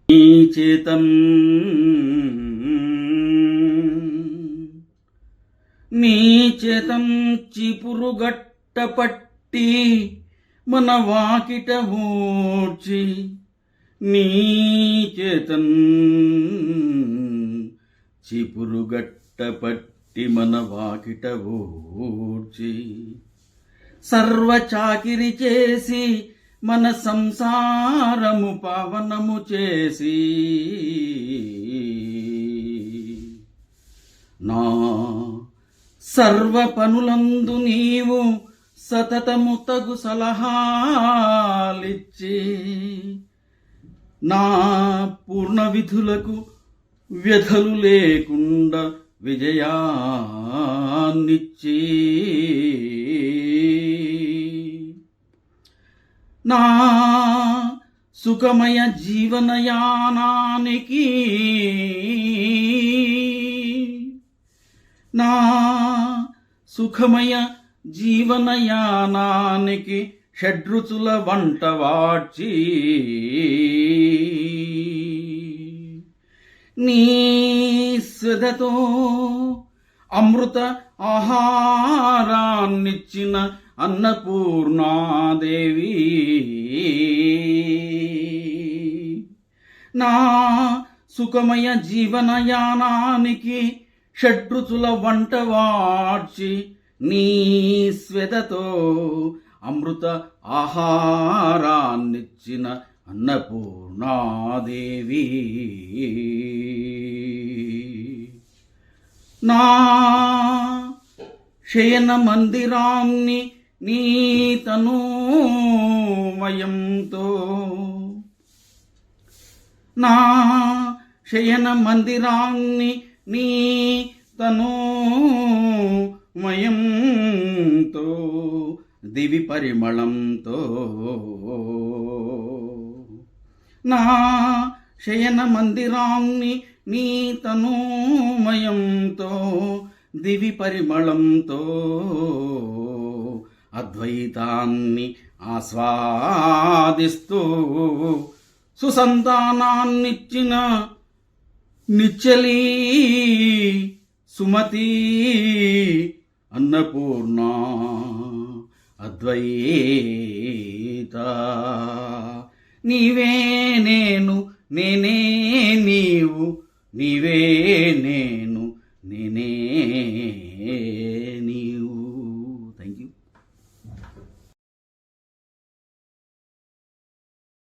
నీచేతం నీచేతం చిపురుగట్టపట్టి మన వాకిట ఊడ్చి నీచేతం చిపురుగట్టపట్టి మన వాకిట ఊడ్చి సర్వ చాకిరి చేసి మన సంసారము పావనము చేసి నా సర్వ పనులందు నీవు సతతము తగు సలహాలిచ్చి నా పూర్ణ విధులకు వ్యధలు లేకుండా విజయాన్నిచ్చి నా సుఖమయ జీవనయానానికి నా సుఖమయ జీవనయానానికి షడ్రుచుల వంట వాడ్చి నీ స్వదతో అమృత ఆహారాన్నిచ్చిన అన్నపూర్ణాదేవి నా సుఖమయ జీవనయానానికి షడ్రుచుల వంట వాడ్చి నీ స్వెదతో అమృత ఆహారాన్నిచ్చిన అన్నపూర్ణాదేవి నా శయన మందిరాన్ని నీ తనూమయంతో నా శయన మందిరాన్ని నీ తనూమయంతో దివి పరిమళంతో నా శయన మందిరాన్ని నీ తనూమయంతో దివి పరిమళంతో అద్వైతాన్ని ఆస్వాదిస్తూ సుసంతానాన్నిచ్చిన నిచ్చలి సుమతి అన్నపూర్ణ అద్వైత నీవే నేను నేనే